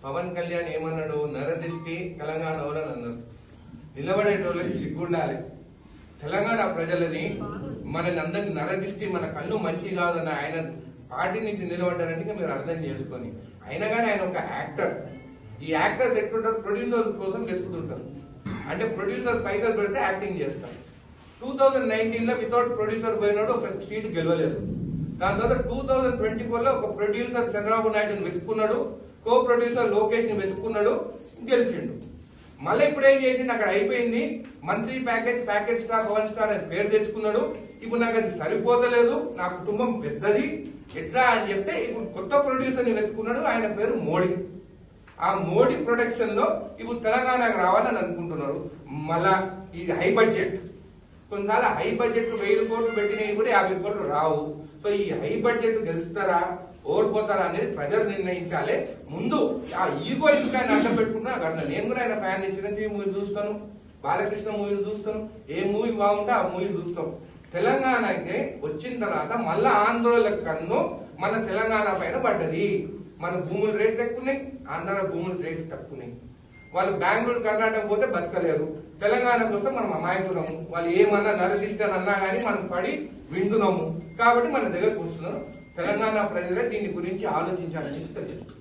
పవన్ కళ్యాణ్ ఏమన్నాడు? నరదిష్టి తెలంగాణ వాళ్ళని అన్నారు. నిలబడేటోళ్ళకి సిగ్గుండాలి. తెలంగాణ ప్రజలని మనని అందరినీ నరదిష్టి, మన కన్ను మంచి కాదని ఆయన పార్టీ నుంచి నిలబడ్డారంటే మీరు అర్థం చేసుకొని. అయినా కానీ ఆయన ఒక యాక్టర్. ఈ యాక్టర్స్ ఎట్లుంటారు? ప్రొడ్యూసర్స్ కోసం వెతుకుతుంటారు. అంటే ప్రొడ్యూసర్స్ పైసలు పెడితే యాక్టింగ్ చేస్తారు. 2019 లో వితౌట్ ప్రొడ్యూసర్ పోయినాడు, ఒక సీట్ గెలవలేదు. దాని తర్వాత 2024 లో ఒక ప్రొడ్యూసర్ చంద్రబాబు నాయుడుని వెతుకున్నాడు, కో ప్రొడ్యూసర్ లోకేష్ ని వెతుకున్నాడు, గెలిచిండు. మళ్ళీ ఇప్పుడు ఏం చేసిండు? అక్కడ అయిపోయింది. మంత్లీ ప్యాకేజ్ స్టార్, 1 స్టార్ అని పేరు తెచ్చుకున్నాడు. ఇప్పుడు నాకు అది సరిపోతలేదు, నా కుటుంబం పెద్దది, ఎట్లా అని చెప్తే ఇప్పుడు కొత్త ప్రొడ్యూసర్ ని వెతుకున్నాడు. ఆయన పేరు మోడీ. ఆ మోడీ ప్రొడక్షన్ లో ఇప్పుడు తెలంగాణకు రావాలని అనుకుంటున్నారు. మళ్ళా ఇది హై బడ్జెట్. కొన్నిసార్లు హై బడ్జెట్ 1000 కోట్లు పెట్టినవి కూడా 50 కోట్లు రావు. సో ఈ హై బడ్జెట్ గెలుస్తారా ఓడిపోతారా అనేది ప్రజలు నిర్ణయించాలి. ముందు ఆ ఈగో ఇంకా అడ్డం పెట్టుకుంటున్నా అక్కడ. నేను కూడా ఆయన ఫ్యాన్. చిరంజీవి మూవీ చూస్తాను, బాలకృష్ణ మూవీలు చూస్తాను. ఏ మూవీ బాగుంటే ఆ మూవీ చూస్తాం. తెలంగాణకి వచ్చిన తర్వాత మళ్ళా ఆంధ్రోళ కన్ను మన తెలంగాణ పైన పడ్డది. మన భూముల రేట్లు ఎక్కున్నాయి, ఆంధ్ర భూముల రేట్లు తక్కున్నాయి. వాళ్ళు బెంగళూరు కర్ణాటక పోతే బతకలేరు. తెలంగాణ కోసం మనం అమాయకున్నాము. వాళ్ళు ఏమన్నా నరదిష్టాన్ని అన్నా కానీ మనం పడి వింటున్నాము. కాబట్టి మన దగ్గరకు వస్తున్నాం. తెలంగాణ ప్రజలే దీని గురించి ఆలోచించాలని తెలియజేస్తున్నాం.